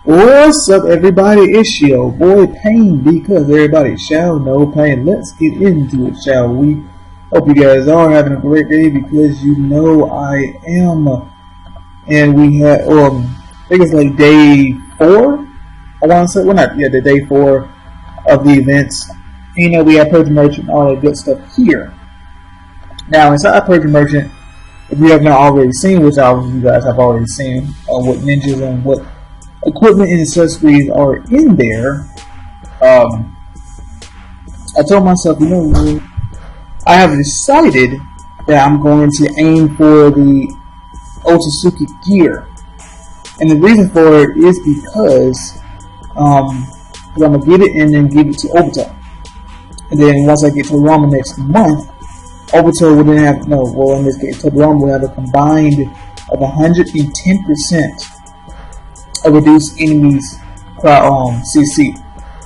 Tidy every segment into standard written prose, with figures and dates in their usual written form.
What's up, everybody? It's your boy Pain, because everybody shall know pain. Let's get into it, shall we? Hope you guys are having a great day, because you know I am. And we have, I think it's like day 4. I want to say, well, not the day 4 of the events. You know, we have Purge Merchant and all that good stuff here. Now, inside Purge Merchant, if you have not already seen, which obviously you guys have already seen, what ninjas and what equipment and accessories are in there, I told myself, you know what, I have decided that I'm going to aim for the Otsutsuki gear. And the reason for it is because I'm going to get it and then give it to Obito. And then once I get to Rama next month, Obito will then have, in this case, Tobirama will have a combined of 110% of reduced enemies CC.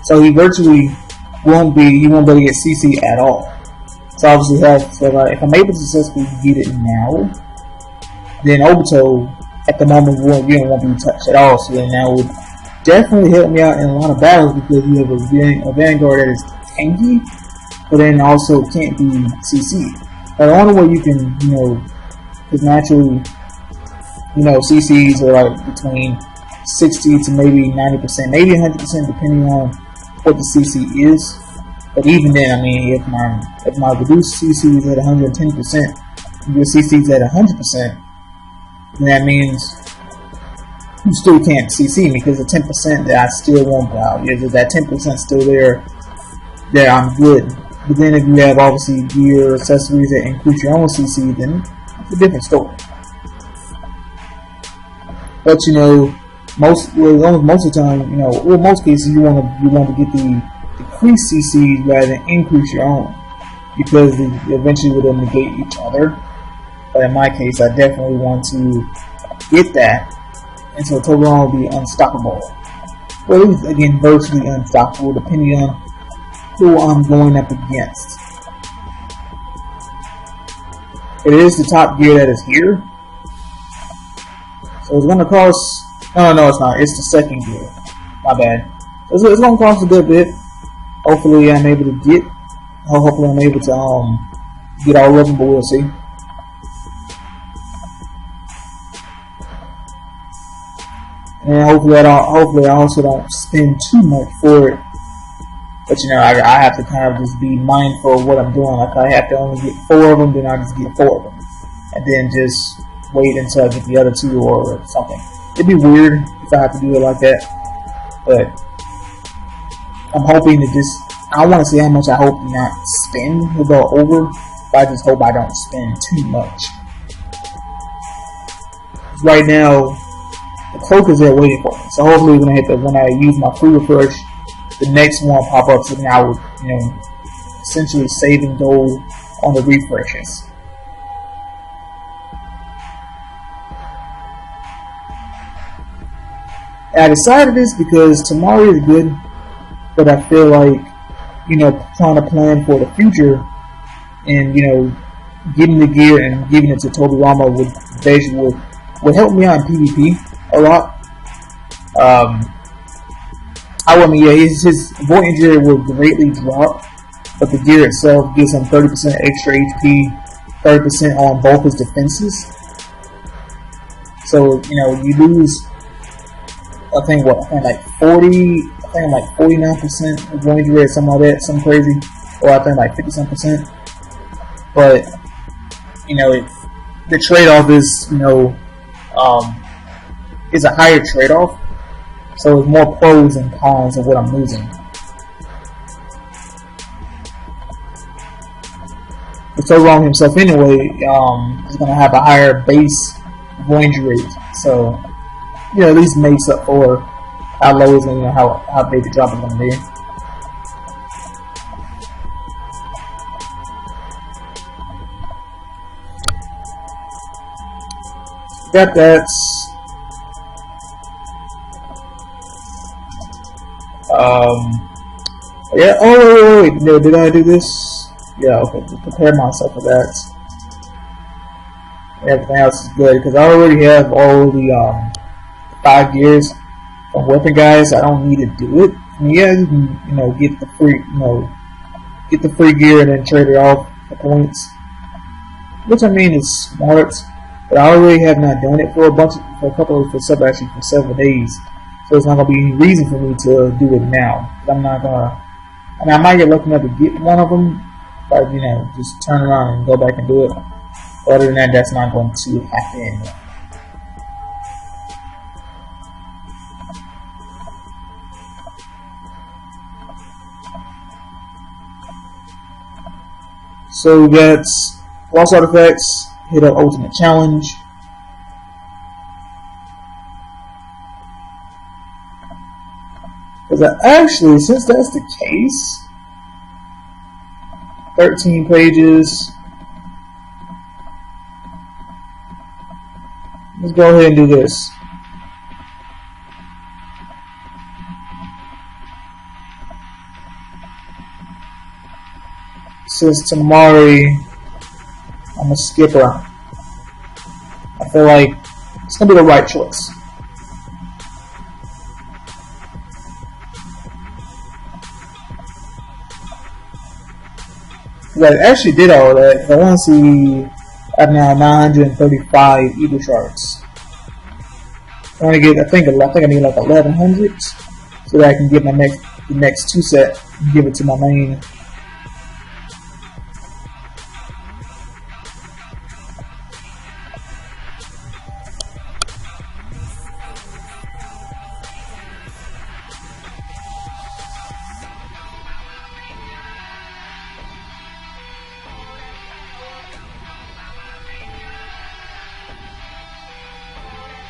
So he virtually won't be able to get CC at all. So obviously if I'm able to successfully get it now, then Obito at the moment won't be touched at all. So then that would definitely help me out in a lot of battles, because you have a Vanguard that is tanky, but then also can't be CC. But the only way you can, because naturally, CCs are like between 60 to maybe 90%, maybe 100%, depending on what the CC is. But even then, I mean, if my reduced CC is at 110%, your CC is at 100%, then that means you still can't CC me, because the 10% that I still won't out. If that 10% still there, then I'm good. But then if you have obviously gear accessories that increase your own CC, then it's a different story. But most of the time, most cases you want to get the decreased CCs rather than increase your own, because they eventually will negate each other. But in my case, I definitely want to get that, and so Tobirama will be unstoppable. Well, at least again, virtually unstoppable, depending on who I'm going up against. It is the top gear that is here, so it's going to cost. No, it's not. It's the second gear. My bad. It's going to cost a good bit. Hopefully, I'm able to get. Hopefully, I'm able to get all of them, but we'll see. And hopefully, I also don't spend too much for it. But I have to kind of just be mindful of what I'm doing. Like, I have to only get 4 of them, then I just get 4 of them, and then just wait until I get the other 2 or something. It'd be weird if I have to do it like that, but I'm hoping to I want to see how much I hope to not spend to go over, but I just hope I don't spend too much. Right now, the cloak is there waiting for me, so hopefully when I use my free refresh, the next one will pop up, so then I would, essentially save and go on the refreshes. I decided this because tomorrow is good, but I feel like, trying to plan for the future and, getting the gear and giving it to Tobirama would help me out in PvP a lot. His Void Injury will greatly drop, but the gear itself gives him 30% extra HP, 30% on both his defenses. So, you lose, I think like 49% of Void Injury or something like that, something crazy, or I think like 50%. But, the trade-off is, is a higher trade-off. So it's more pros and cons of what I'm losing. But Tobirama himself anyway is going to have a higher base Void Injury rate. So, at least makes up for how low is going to, how big the drop is going to be. Got that. Yeah. Oh wait. No, did I do this? Yeah. Okay. Just prepare myself for that. Everything else is good because I already have all the 5 gears. from weapon guys, I don't need to do it. I mean, yeah, you can, get the free, get the free gear and then trade it off for points, which I mean is smart. But I already have not done it for for several days, so it's not gonna be any reason for me to do it now. I'm not gonna. I mean, I might get lucky enough to get one of them, but just turn around and go back and do it. Other than that, that's not going to happen. So that's Lost Artifacts, hit up Ultimate Challenge. Because actually, since that's the case, 13 pages. Let's go ahead and do this. Since Tamari, I'm gonna skip her. I feel like it's gonna be the right choice. I actually did all that. I want to see. I have now 935 Eagle Shards. I want to get. I think I need like 1100, so that I can get the next 2 set and give it to my main.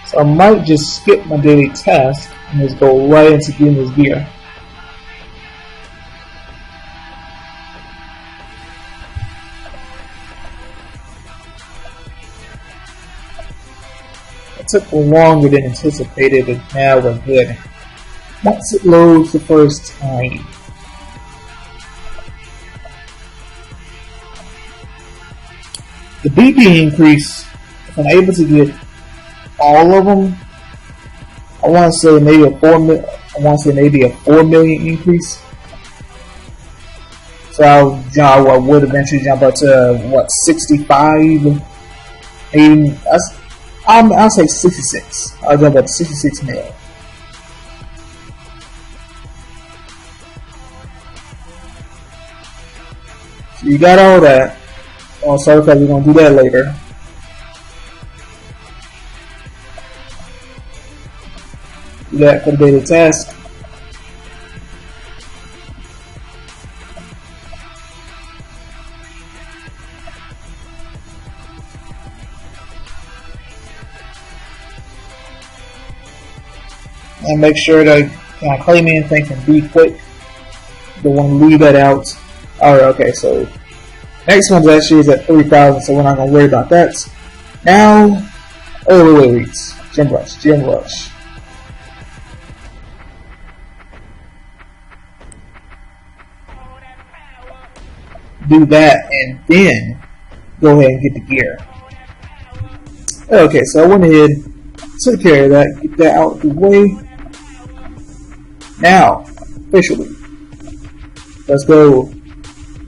So I might just skip my daily task and just go right into getting this gear. It took longer than anticipated, but now we're good. Once it loads the first time. The BP increase, if I'm able to get all of them, I want to say maybe a 4 million increase. So I would eventually jump up to 65. Maybe I'll say 66. I'll jump up to 66 mil. So you got all that. Also, because we're gonna do that later. Do that for the daily task. And make sure to claim anything from Be Quick. Don't want to leave that out. Alright, okay, so next one actually is at 3,000, so we're not going to worry about that. Now, wait. Gem Rush. Do that and then go ahead and get the gear. Okay, so I went ahead, took care of that, get that out of the way. Now, officially, let's go.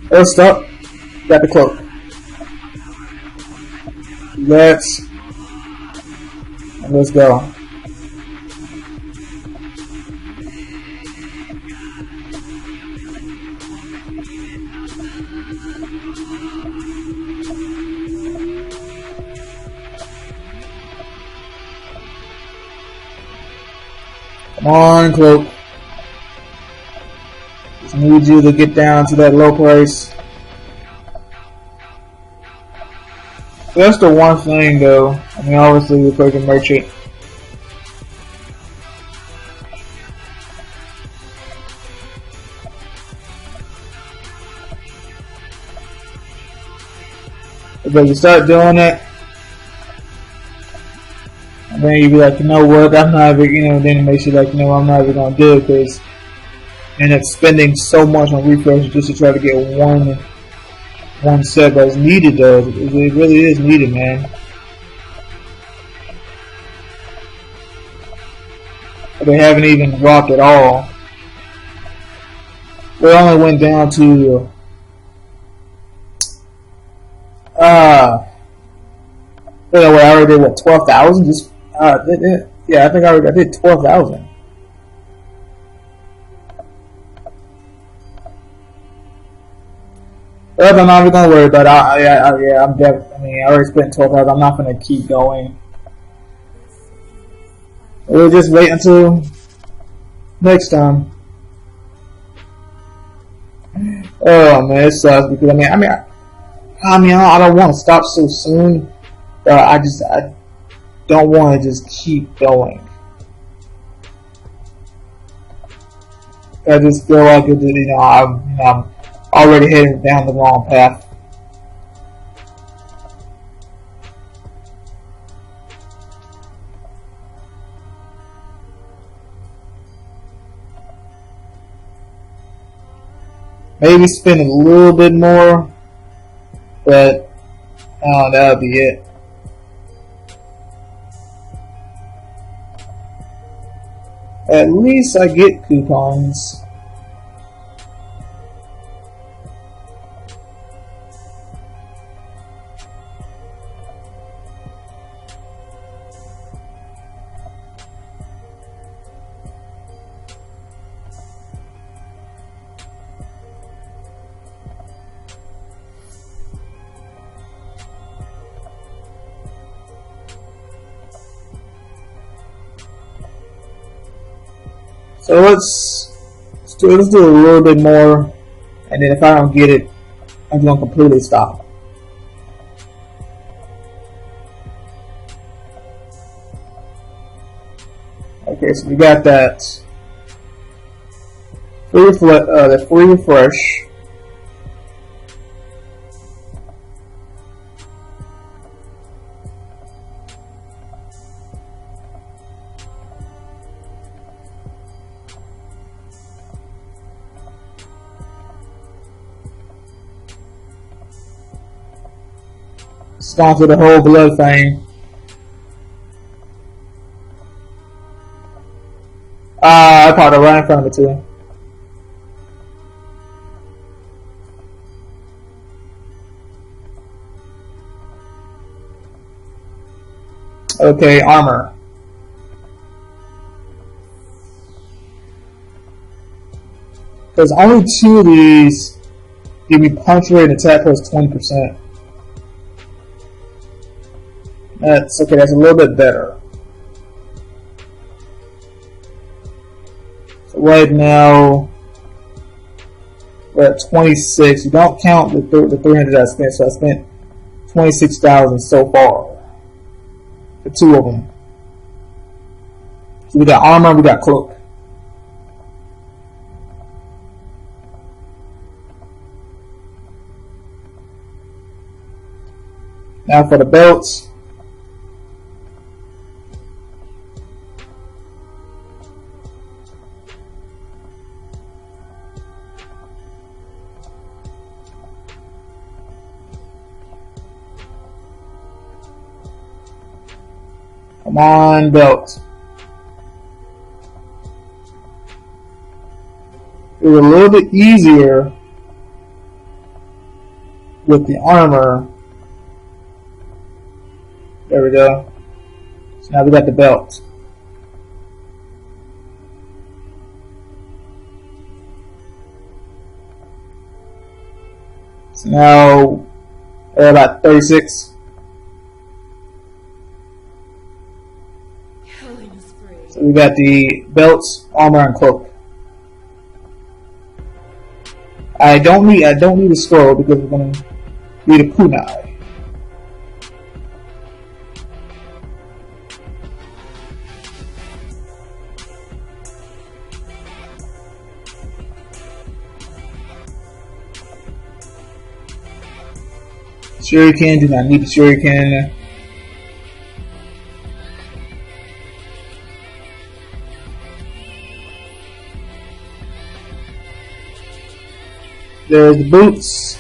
First up, got the cloak. Let's go. Come on, cloak. Just need you to get down to that low price. That's the one thing, though. I mean, obviously, the freaking merchant. Because you start doing it, and then you be like, you know what, I'm not even, then it makes you like, I'm not even gonna do it because you end up spending so much on refreshes just to try to get one set that's needed though. It really is needed, man. They haven't even dropped at all. They only went down to I already did what, 12,000? Just yeah, I think I did 12,000. But I'm not even gonna worry about it. I already spent 12,000. I'm not gonna keep going. We'll just wait until next time. Oh man, it sucks because I don't want to stop so soon. But I don't want to just keep going. I just feel like I'm already heading down the wrong path. Maybe spend a little bit more, but that'll be it. At least I get coupons. So let's do a little bit more, and then if I don't get it, I'm going to completely stop. Okay, so we got that free refresh. Gone through the whole blood thing. I popped it right in front of it too. Okay, armor. Because only 2 of these give me punch rate and attack plus 20%. That's okay, that's a little bit better. So right now we're at 26. You don't count the 300 I spent, so I spent 26,000 so far for 2 of them. So we got armor, we got cloak. Now for the belts. Come on, belt. It was a little bit easier with the armor. There we go. So now we got the belt. So now we're about 36. So we got the belts, armor, and cloak. I don't need a scroll because we're gonna need a kunai. Shuriken, do not need the shuriken. There's the boots.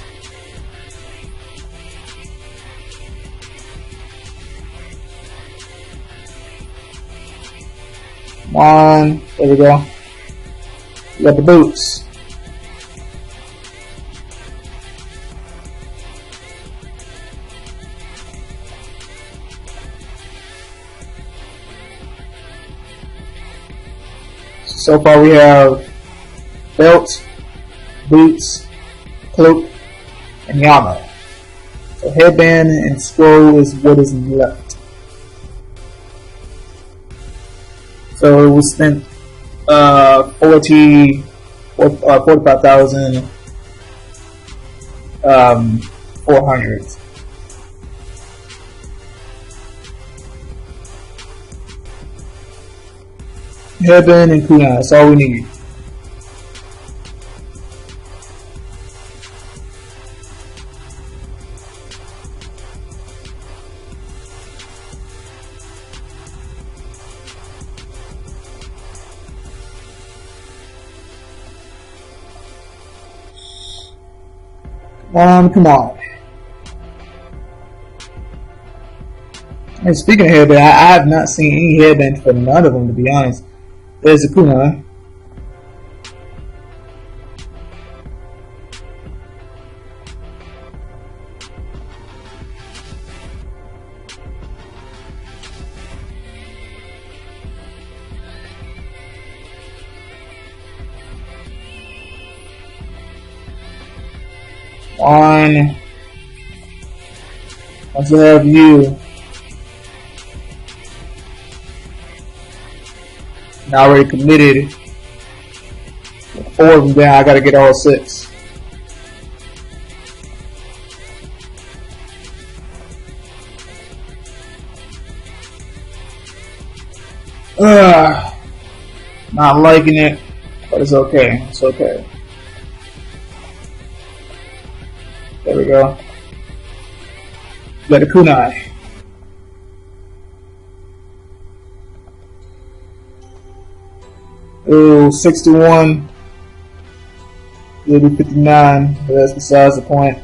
Come on. There we go. We got the boots. So far we have belt, boots, cloak, and yama. So headband and scroll is what is left. So we spent 45,400. Headband and kunai, that's all we need. Come on. And speaking of headband, I have not seen any headband for none of them, to be honest. There's a kunai. On. Once I have you. Now already committed. With 4 of them down, I gotta get all 6. Not liking it, but it's okay. It's okay. There we go. Got a kunai. Oh, 61. It'll be 59, but that's besides the point.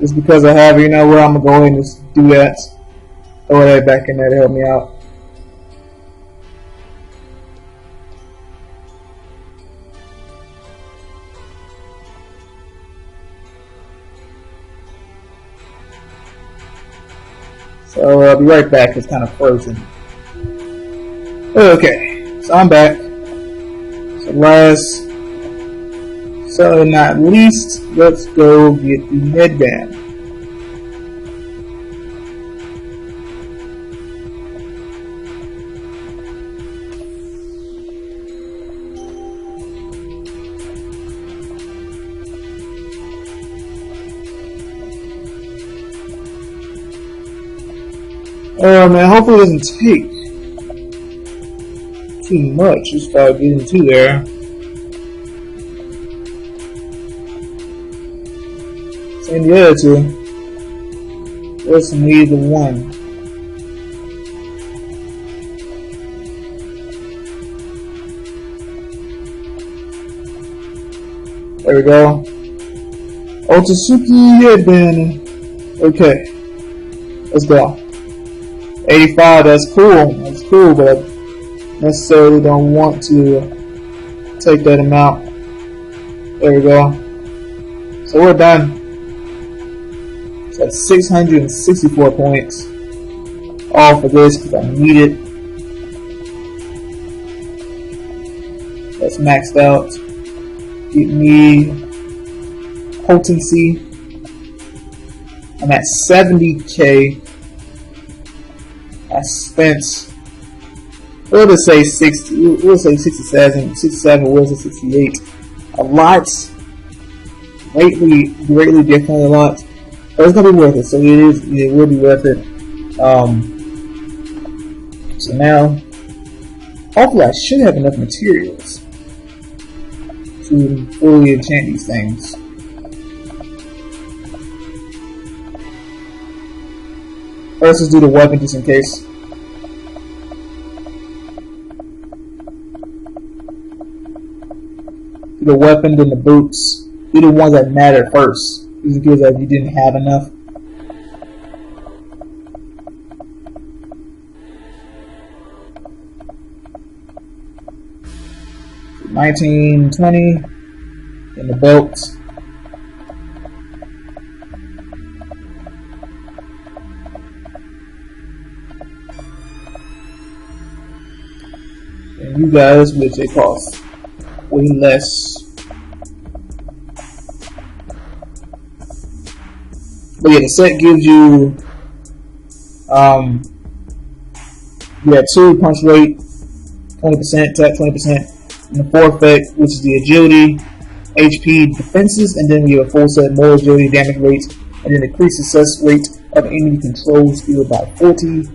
Just because I have it, you know where I'm gonna go ahead and just do that. Throw that back in there to help me out. So I'll be right back. It's kind of frozen. Okay, so I'm back. So last, so not least, let's go get the headband. Oh man, hopefully it doesn't take too much. Just start getting to there. Same the other two. Let's need the one. There we go. Otsutsuki headband. Okay. Let's go. 85, that's cool. That's cool, but I necessarily don't want to take that amount. There we go. So we're done. So that's 664 points. All for this because I need it. That's maxed out. Get me potency. I'm at 70k. I spent, we'll just say 60, we'll say 67, we'll say 68. A lot, greatly different, a lot. But it's gonna be worth it, so it will be worth it. So now, hopefully I should have enough materials to fully enchant these things. First, let's do the weapon just in case. Do the weapon, then the boots. Do the ones that matter first, just in case if you didn't have enough. 1920 in the belt. And you guys, which they cost way less. But yeah, the set gives you two punch rate, 20%, attack 20%, and the 4 effect, which is the agility, HP, defenses, and then you have a full set more agility, damage rates, and then increase success rate of enemy control skill by 40%.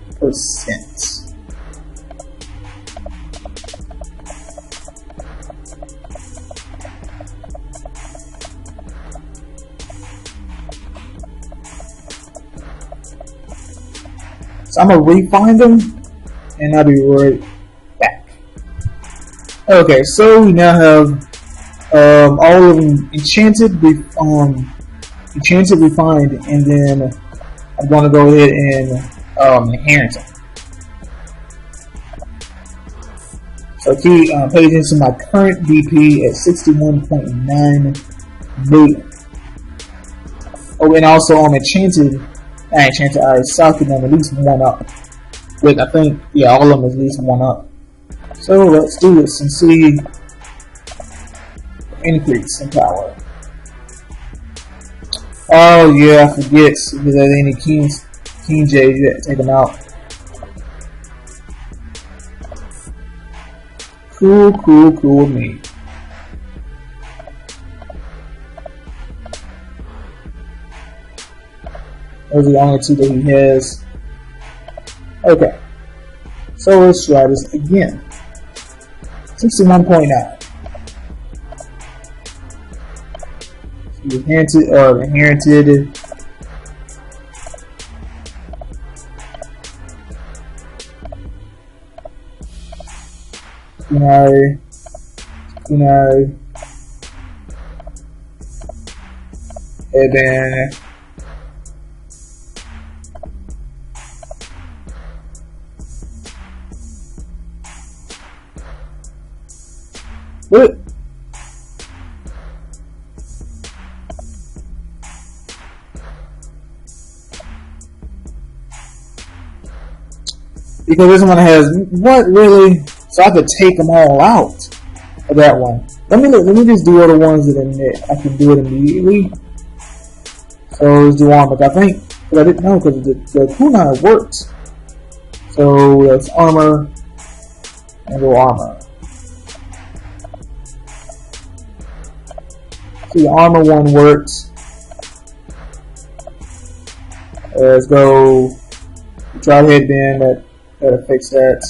So I'm gonna refine them, and I'll be right back. Okay, so we now have all of them enchanted, refined, and then I'm gonna go ahead and enhance them. So pay attention to my current DP at 61.9 million. Oh, and also on enchanted. I socketed them at least 1 up. With, I think, yeah, all of them is at least 1 up. So let's do this and see increase in power. Oh yeah, I forget, if there's any King J's, you have to take them out. Cool me. Those are the only 2 that he has. Okay. So let's try this again. 61.9. Inherited. Kunai. And then what? Because this one has what really? So I could take them all out of that one. Let me just do all the ones that I can do it immediately. So let's do armor. I think, but I didn't know because the kunai worked. So that's armor and go armor. See, the armor one works. Let's go. Try to headband. That'll fix that.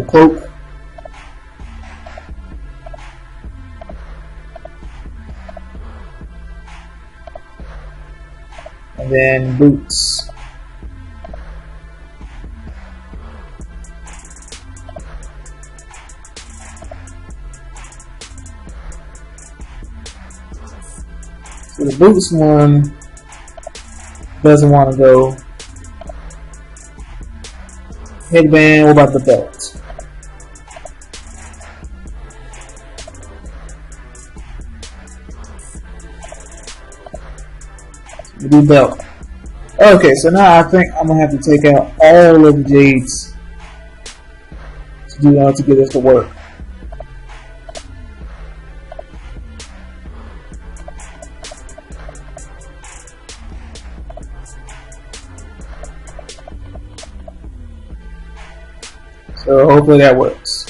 Cloak. And then boots. So the boots one doesn't want to go. Headband, what about the belt? We do belt. Okay, so now I think I'm gonna have to take out all of the jades to get this to work. So hopefully that works.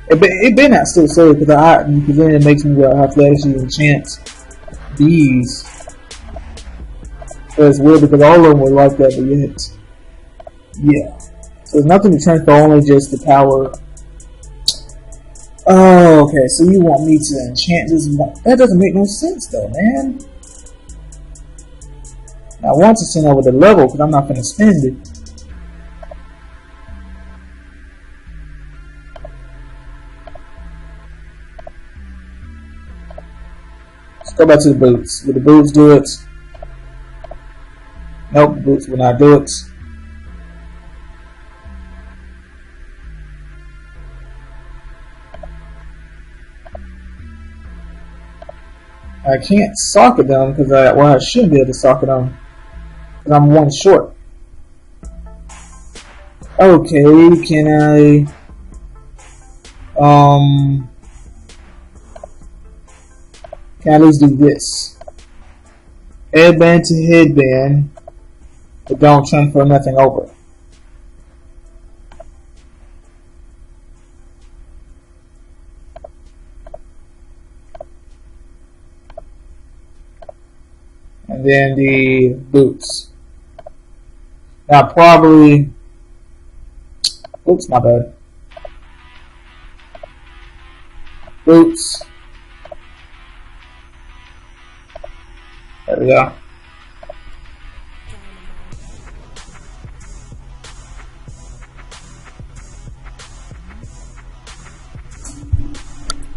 It better not still say because then it makes me have to actually enchant these. So it's weird because all of them were like that, but yet, yeah. So there's nothing to transfer, only just the power. Oh, okay. So you want me to enchant this one? That doesn't make no sense, though, man. I want to send over the level because I'm not going to spend it. Go back to the boots. Will the boots do it? Nope, the boots will not do it. I can't socket them because I shouldn't be able to socket them because I'm one short. Okay, can I at least do this? Headband to headband, but don't transfer nothing over. And then the boots. Now probably, oops, my bad. Boots. There we go.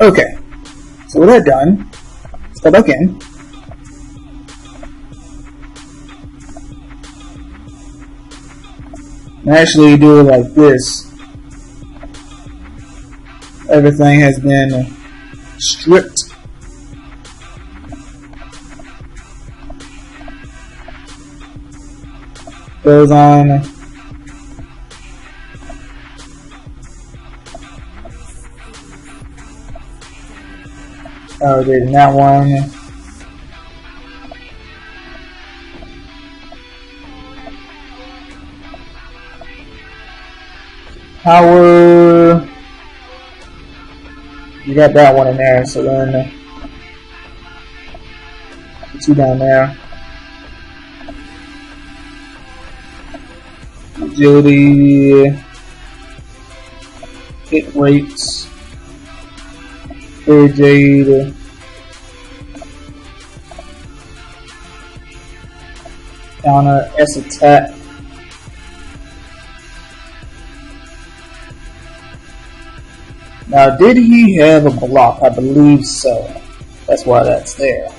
Okay, so with that done, let's go back in. And actually do it like this. Everything has been stripped. Goes on. Oh, did that one. Power. You got that one in there, so then put you down there. Agility, hit rates, Fairy Jade, counter, S attack. Now, did he have a block? I believe so. That's why that's there.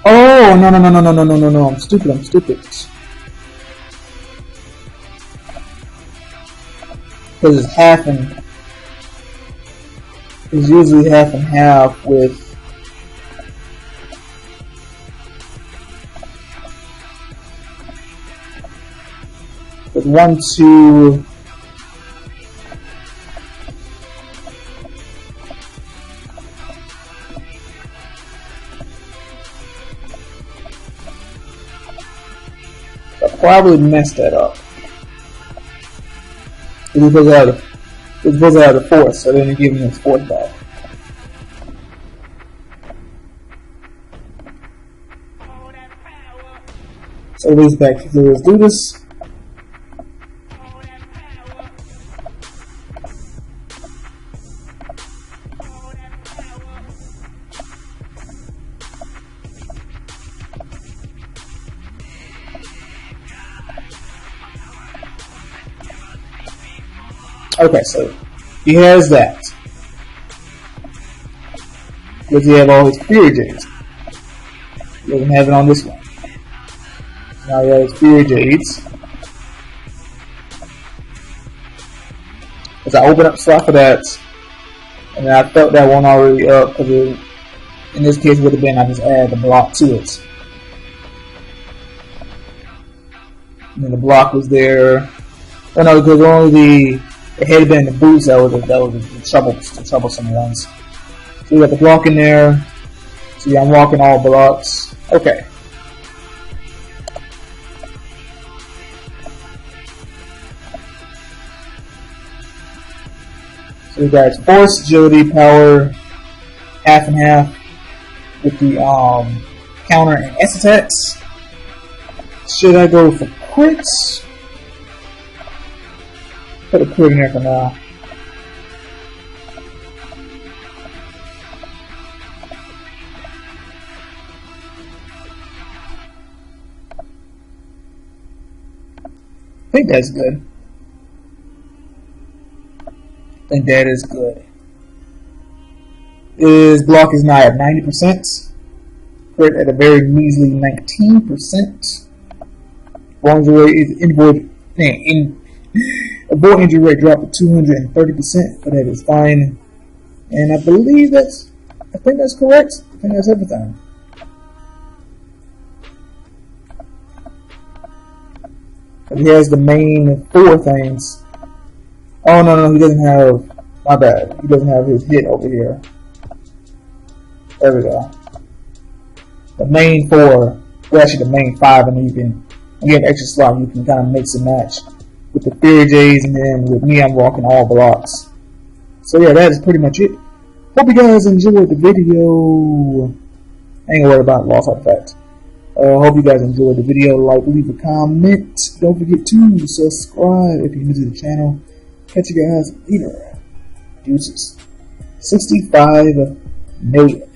Oh, no, I'm stupid. Because it's half and... It's usually half and half with... With 1, 2... Probably messed that up. It's supposed to have the fourth, so then you give him his fourth back. So let's do this. Okay, so he has that. Does he have all his Fairy Jades? He doesn't have it on this one. Now he has Fairy Jades. As I open up slot for that, and I felt that one already up because in this case would have been I just add the block to it. And then the block was there. Oh no, because only the headband and the boots that was the troublesome ones. So we got the block in there. See, I'm walking all blocks. Okay. So we got force, agility, power, half and half with the counter and S attacks. Should I go for crits? Put a crit in there for now. I think that's good. I think that is good. His block is now at 90%. crit at a very measly 19%. Ball injury rate is a ball injury rate dropped to 230%, but that is fine. And I think that's correct. I think that's everything. He has the main 4 things. Oh no, he doesn't have. My bad. He doesn't have his hit over here. There we go. The main 4, well actually the main 5, and then you can get an extra slot. You can kind of mix and match with the Fury Jays, and then with me, I'm walking all blocks. So yeah, that is pretty much it. Hope you guys enjoyed the video. I ain't worried about lost artifact. Hope you guys enjoyed the video. Like, leave a comment. Don't forget to subscribe if you're new to the channel. Catch you guys later. Deuces. 65 million.